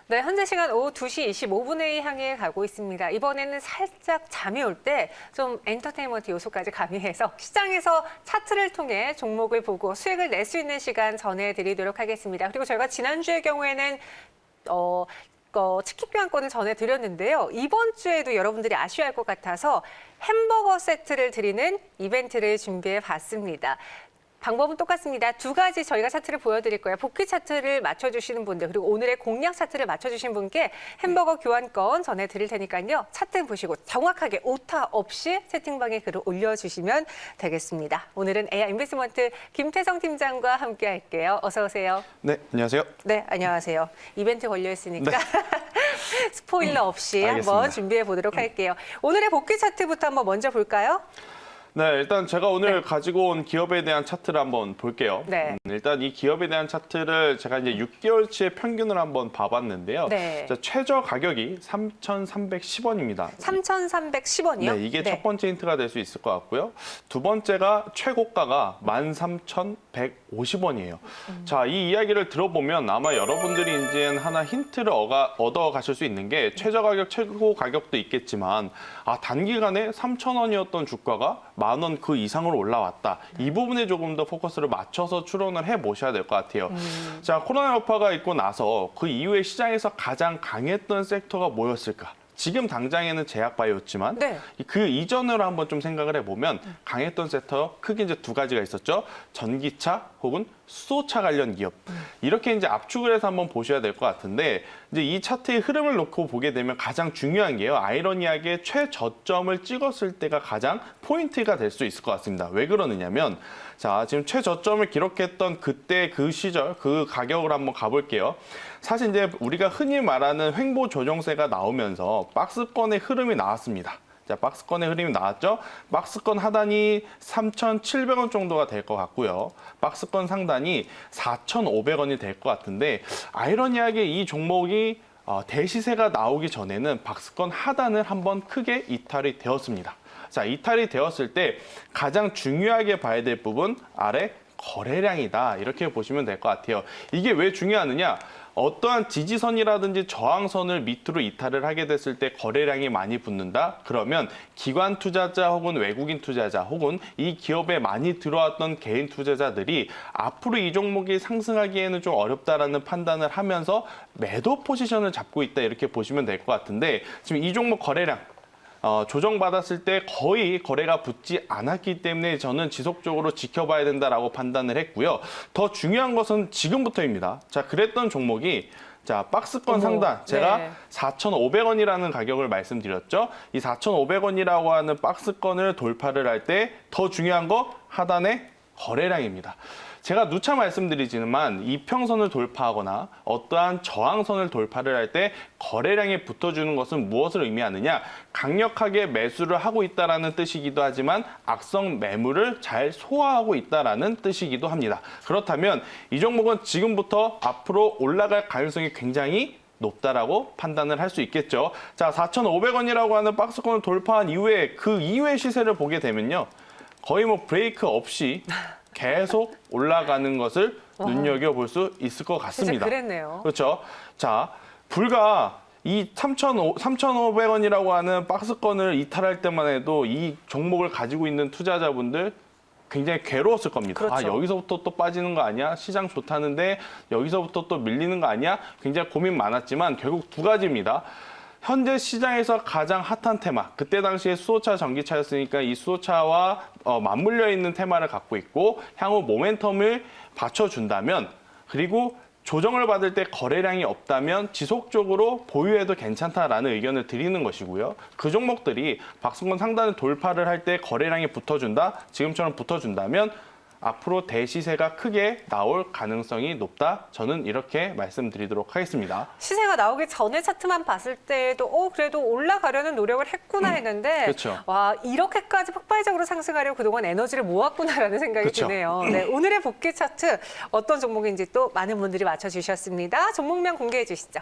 네, 현재 시간 오후 2시 25분을 향해 가고 있습니다. 이번에는 살짝 잠이 올 때 좀 엔터테인먼트 요소까지 가미해서 시장에서 차트를 통해 종목을 보고 수익을 낼 수 있는 시간 전해드리도록 하겠습니다. 그리고 저희가 지난주의 경우에는 치킨 교환권을 전해드렸는데요. 이번 주에도 여러분들이 아쉬워할 것 같아서 햄버거 세트를 드리는 이벤트를 준비해봤습니다. 방법은 똑같습니다. 두 가지 저희가 차트를 보여드릴 거예요. 복귀 차트를 맞춰주시는 분들 그리고 오늘의 공략 차트를 맞춰주신 분께 햄버거 교환권 전해드릴 테니까요. 차트 보시고 정확하게 오타 없이 채팅방에 글을 올려주시면 되겠습니다. 오늘은 AI 인베스트먼트 김태성 팀장과 함께 할게요. 어서 오세요. 네, 안녕하세요. 네, 안녕하세요. 이벤트 걸려있으니까 네. 스포일러 없이 알겠습니다. 한번 준비해 보도록 할게요. 오늘의 복귀 차트부터 한번 먼저 볼까요? 네, 일단 제가 오늘 가지고 온 기업에 대한 차트를 한번 볼게요. 네. 일단 이 기업에 대한 차트를 제가 이제 6개월치의 평균을 한번 봐봤는데요. 네. 자, 최저 가격이 3,310원입니다. 3,310원이요? 네, 이게 첫 번째 힌트가 될 수 있을 것 같고요. 두 번째가 최고가가 13,150원이에요. 자, 이 이야기를 들어보면 아마 여러분들이 이제 하나 힌트를 얻어 가실 수 있는 게 최저 가격, 최고 가격도 있겠지만 단기간에 3,000원이었던 주가가 10,000원 그 이상으로 올라왔다. 이 부분에 조금 더 포커스를 맞춰서 추론을 해보셔야 될 것 같아요. 자, 코로나 여파가 있고 나서 그 이후에 시장에서 가장 강했던 섹터가 뭐였을까? 지금 당장에는 제약바이오였지만 네. 그 이전으로 한번 좀 생각을 해보면 강했던 섹터 크게 이제 두 가지가 있었죠. 전기차 혹은 수소차 관련 기업. 이렇게 이제 압축을 해서 한번 보셔야 될 것 같은데 이제 이 차트의 흐름을 놓고 보게 되면 가장 중요한 게요. 아이러니하게 최저점을 찍었을 때가 가장 포인트가 될 수 있을 것 같습니다. 왜 그러느냐면 자, 지금 최저점을 기록했던 그때 그 시절 그 가격으로 한번 가볼게요. 사실 이제 우리가 흔히 말하는 횡보 조정세가 나오면서 박스권의 흐름이 나왔습니다. 자, 박스권의 흐름이 나왔죠. 박스권 하단이 3,700원 정도가 될 것 같고요. 박스권 상단이 4,500원이 될 것 같은데 아이러니하게 이 종목이 대시세가 나오기 전에는 박스권 하단을 한번 크게 이탈이 되었습니다. 자, 이탈이 되었을 때 가장 중요하게 봐야 될 부분 아래 거래량이다. 이렇게 보시면 될 것 같아요. 이게 왜 중요하느냐? 어떠한 지지선이라든지 저항선을 밑으로 이탈을 하게 됐을 때 거래량이 많이 붙는다? 그러면 기관 투자자 혹은 외국인 투자자 혹은 이 기업에 많이 들어왔던 개인 투자자들이 앞으로 이 종목이 상승하기에는 좀 어렵다라는 판단을 하면서 매도 포지션을 잡고 있다. 이렇게 보시면 될 것 같은데 지금 이 종목 거래량 조정받았을 때 거의 거래가 붙지 않았기 때문에 저는 지속적으로 지켜봐야 된다라고 판단을 했고요. 더 중요한 것은 지금부터입니다. 자, 그랬던 종목이 자, 박스권 상단 제가 네. 4,500원이라는 가격을 말씀드렸죠. 이 4,500원이라고 하는 박스권을 돌파를 할 때 더 중요한 거 하단의 거래량입니다. 제가 누차 말씀드리지만 이평선을 돌파하거나 어떠한 저항선을 돌파를 할 때 거래량이 붙어주는 것은 무엇을 의미하느냐? 강력하게 매수를 하고 있다는 뜻이기도 하지만 악성 매물을 잘 소화하고 있다는 뜻이기도 합니다. 그렇다면 이 종목은 지금부터 앞으로 올라갈 가능성이 굉장히 높다라고 판단을 할 수 있겠죠. 자, 4,500원이라고 하는 박스권을 돌파한 이후에 그 이후의 시세를 보게 되면요. 거의 뭐 브레이크 없이 계속 올라가는 것을 눈여겨볼 수 있을 것 같습니다. 진짜 그랬네요. 그렇죠. 자, 불과 이 3,500원이라고 하는 박스권을 이탈할 때만 해도 이 종목을 가지고 있는 투자자분들 굉장히 괴로웠을 겁니다. 그렇죠. 여기서부터 또 빠지는 거 아니야? 시장 좋다는데 여기서부터 또 밀리는 거 아니야? 굉장히 고민 많았지만 결국 두 가지입니다. 현재 시장에서 가장 핫한 테마, 그때 당시에 수소차, 전기차였으니까 이 수소차와 맞물려 있는 테마를 갖고 있고 향후 모멘텀을 받쳐준다면 그리고 조정을 받을 때 거래량이 없다면 지속적으로 보유해도 괜찮다라는 의견을 드리는 것이고요. 그 종목들이 박스권 상단을 돌파를 할 때 거래량이 붙어준다, 지금처럼 붙어준다면 앞으로 대시세가 크게 나올 가능성이 높다. 저는 이렇게 말씀드리도록 하겠습니다. 시세가 나오기 전에 차트만 봤을 때도 그래도 올라가려는 노력을 했구나 했는데 그렇죠. 와, 이렇게까지 폭발적으로 상승하려고 그동안 에너지를 모았구나라는 생각이 그렇죠. 드네요. 네, 오늘의 복귀 차트 어떤 종목인지 또 많은 분들이 맞춰주셨습니다. 종목명 공개해 주시죠.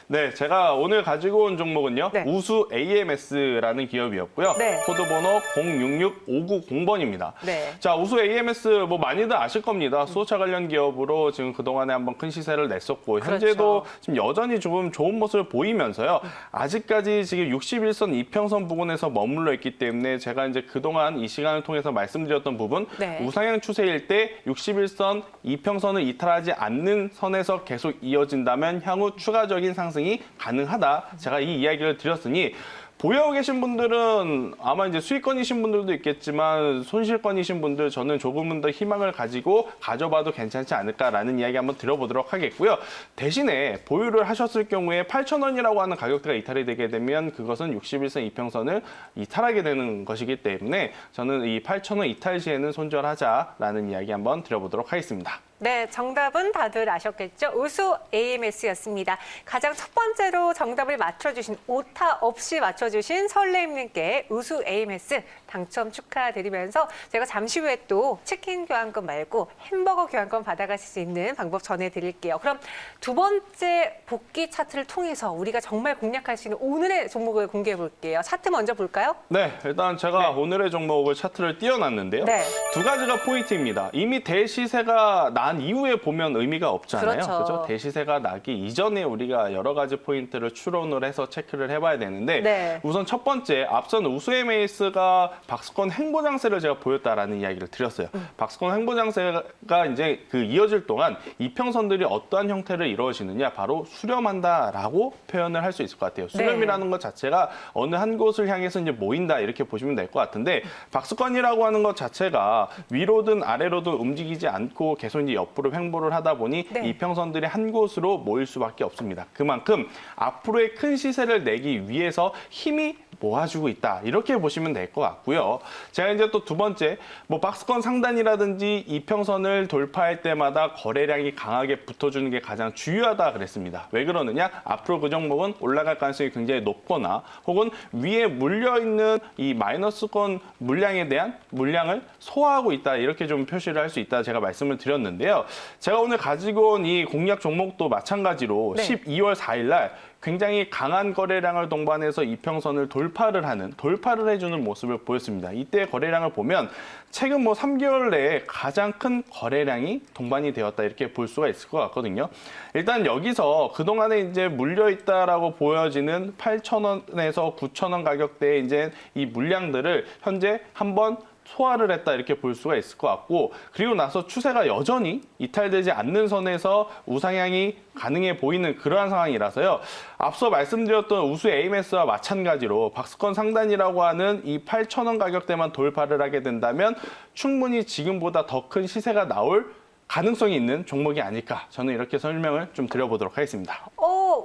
네, 제가 오늘 가지고 온 종목은요. 네. 우수 AMS라는 기업이었고요. 네. 코드번호 066590번입니다. 네. 자, 우수 AMS 뭐 많이들 아실 겁니다. 수소차 관련 기업으로 지금 그동안에 한번 큰 시세를 냈었고 현재도 그렇죠. 지금 여전히 조금 좋은 모습을 보이면서요. 아직까지 지금 61선 이평선 부근에서 머물러 있기 때문에 제가 이제 그동안 이 시간을 통해서 말씀드렸던 부분 네. 우상향 추세일 때 61선 이평선을 이탈하지 않는 선에서 계속 이어진다면 향후 추가적인 상승이 가능하다. 제가 이 이야기를 드렸으니 보유하고 계신 분들은 아마 이제 수익권이신 분들도 있겠지만 손실권이신 분들 저는 조금은 더 희망을 가지고 가져봐도 괜찮지 않을까라는 이야기 한번 드려보도록 하겠고요. 대신에 보유를 하셨을 경우에 8,000원이라고 하는 가격대가 이탈이 되게 되면 그것은 61선 이평선을 이탈하게 되는 것이기 때문에 저는 이 8,000원 이탈 시에는 손절하자라는 이야기 한번 드려보도록 하겠습니다. 네, 정답은 다들 아셨겠죠? 우수 AMS였습니다. 가장 첫 번째로 정답을 맞춰주신, 오타 없이 맞춰주신 설레임님께 우수 AMS 당첨 축하드리면서 제가 잠시 후에 또 치킨 교환권 말고 햄버거 교환권 받아가실 수 있는 방법 전해드릴게요. 그럼 두 번째 복귀 차트를 통해서 우리가 정말 공략할 수 있는 오늘의 종목을 공개해 볼게요. 차트 먼저 볼까요? 네, 일단 제가 오늘의 종목을 차트를 띄워놨는데요. 네. 두 가지가 포인트입니다. 이미 대시세가 난 이후에 보면 의미가 없잖아요. 그렇죠. 그죠? 대시세가 나기 이전에 우리가 여러 가지 포인트를 추론을 해서 체크를 해봐야 되는데 네. 우선 첫 번째 앞선 우수 MAS가 박스권 행보장세를 제가 보였다라는 이야기를 드렸어요. 박스권 행보장세가 이제 그 이어질 동안 이평선들이 어떠한 형태를 이루어지느냐 바로 수렴한다라고 표현을 할 수 있을 것 같아요. 수렴이라는 것 자체가 어느 한 곳을 향해서 이제 모인다 이렇게 보시면 될 것 같은데 박스권이라고 하는 것 자체가 위로든 아래로든 움직이지 않고 계속 이제 옆으로 횡보를 하다 보니 네. 이평선들이 한 곳으로 모일 수밖에 없습니다. 그만큼 앞으로의 큰 시세를 내기 위해서 힘이 모아주고 있다. 이렇게 보시면 될 것 같고요. 제가 이제 또 두 번째, 뭐 박스권 상단이라든지 이평선을 돌파할 때마다 거래량이 강하게 붙어주는 게 가장 중요하다 그랬습니다. 왜 그러느냐? 앞으로 그 종목은 올라갈 가능성이 굉장히 높거나 혹은 위에 물려있는 이 마이너스권 물량에 대한 물량을 소화하고 있다. 이렇게 좀 표시를 할 수 있다. 제가 말씀을 드렸는데요. 제가 오늘 가지고 온 이 공략 종목도 마찬가지로 네. 12월 4일 날 굉장히 강한 거래량을 동반해서 이평선을 돌파를 해주는 모습을 보였습니다. 이때 거래량을 보면 최근 뭐 3개월 내에 가장 큰 거래량이 동반이 되었다 이렇게 볼 수가 있을 것 같거든요. 일단 여기서 그동안에 이제 물려 있다라고 보여지는 8,000원에서 9,000원 가격대의 이제 이 물량들을 현재 한번 소화를 했다 이렇게 볼 수가 있을 것 같고 그리고 나서 추세가 여전히 이탈되지 않는 선에서 우상향이 가능해 보이는 그러한 상황이라서요. 앞서 말씀드렸던 우수 AMS와 마찬가지로 박스권 상단이라고 하는 이 8,000원 가격대만 돌파를 하게 된다면 충분히 지금보다 더 큰 시세가 나올 가능성이 있는 종목이 아닐까 저는 이렇게 설명을 좀 드려보도록 하겠습니다.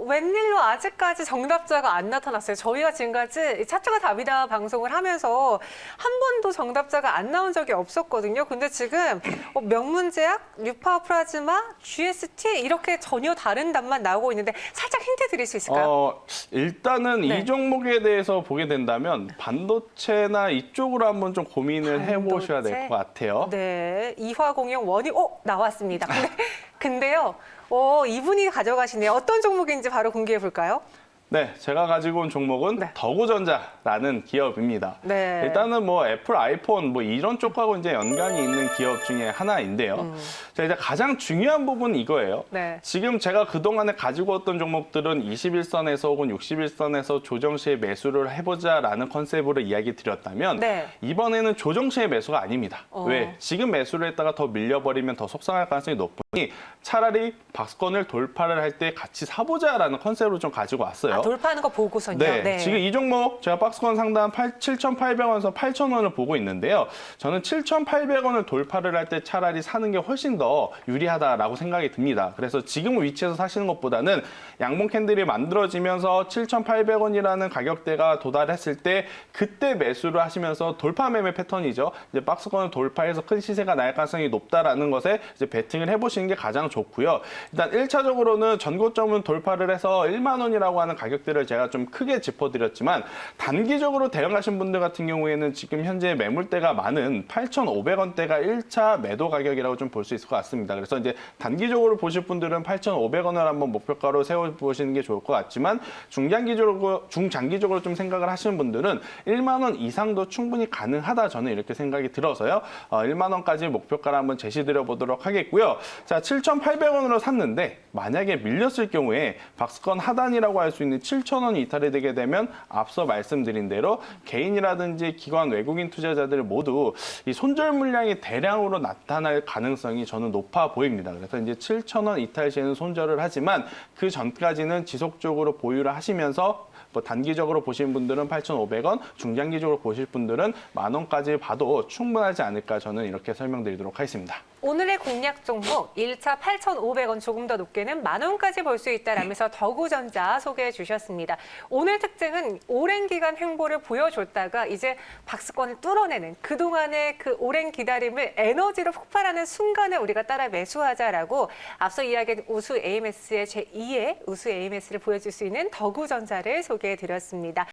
웬일로 아직까지 정답자가 안 나타났어요. 저희가 지금까지 차트가 답이다 방송을 하면서 한 번도 정답자가 안 나온 적이 없었거든요. 근데 지금 명문제약, 뉴파워플라즈마, GST 이렇게 전혀 다른 답만 나오고 있는데 살짝 힌트 드릴 수 있을까요? 일단은 네. 이 종목에 대해서 보게 된다면 반도체나 이쪽으로 한번 좀 고민을 해보셔야 될 것 같아요. 네, 이화공영 원이 나왔습니다. 근데요, 이분이 가져가시네요. 어떤 종목인지 바로 공개해 볼까요? 네, 제가 가지고 온 종목은 네. 더구전자라는 기업입니다. 네. 일단은 뭐 애플, 아이폰 뭐 이런 쪽하고 이제 연관이 있는 기업 중에 하나인데요. 자, 이제 가장 중요한 부분은 이거예요. 네. 지금 제가 그동안에 가지고 왔던 종목들은 21선에서 혹은 61선에서 조정 시에 매수를 해보자라는 컨셉으로 이야기 드렸다면 네. 이번에는 조정 시의 매수가 아닙니다. 왜? 지금 매수를 했다가 더 밀려버리면 더 속상할 가능성이 높으니 차라리 박스권을 돌파를 할 때 같이 사보자라는 컨셉으로 좀 가지고 왔어요. 돌파하는 거 보고선요. 네, 지금 이 종목 제가 박스권 상단 7,800원에서 8,000원을 보고 있는데요. 저는 7,800원을 돌파를 할 때 차라리 사는 게 훨씬 더 유리하다라고 생각이 듭니다. 그래서 지금 위치에서 사시는 것보다는 양봉 캔들이 만들어지면서 7,800원이라는 가격대가 도달했을 때 그때 매수를 하시면서 돌파 매매 패턴이죠. 이제 박스권을 돌파해서 큰 시세가 날 가능성이 높다라는 것에 이제 베팅을 해보시는 게 가장 좋고요. 일단 1차적으로는 전고점은 돌파를 해서 1만 원이라고 하는 가격 가격들을 제가 좀 크게 짚어드렸지만 단기적으로 대응하신 분들 같은 경우에는 지금 현재 매물대가 많은 8,500원대가 1차 매도 가격이라고 좀 볼 수 있을 것 같습니다. 그래서 이제 단기적으로 보실 분들은 8,500원을 한번 목표가로 세워보시는 게 좋을 것 같지만 중장기적으로 좀 생각을 하시는 분들은 1만 원 이상도 충분히 가능하다 저는 이렇게 생각이 들어서요. 1만 원까지 목표가를 한번 제시드려 보도록 하겠고요. 자, 7,800원으로 샀는데 만약에 밀렸을 경우에 박스권 하단이라고 할 수 있는 7,000원이 이탈이 되게 되면 앞서 말씀드린 대로 개인이라든지 기관 외국인 투자자들 모두 이 손절 물량이 대량으로 나타날 가능성이 저는 높아 보입니다. 그래서 이제 7,000원 이탈 시에는 손절을 하지만 그 전까지는 지속적으로 보유를 하시면서 뭐 단기적으로 보시는 분들은 8,500원, 중장기적으로 보실 분들은 만 원까지 봐도 충분하지 않을까 저는 이렇게 설명드리도록 하겠습니다. 오늘의 공략 종목 1차 8,500원 조금 더 높게는 만 원까지 볼 수 있다라면서 더구전자 소개해 주셨습니다. 오늘 특징은 오랜 기간 횡보를 보여줬다가 이제 박스권을 뚫어내는 그동안의 그 오랜 기다림을 에너지로 폭발하는 순간에 우리가 따라 매수하자라고 앞서 이야기한 우수 AMS의 제2의 우수 AMS를 보여줄 수 있는 더구전자를 소개해 드렸습니다.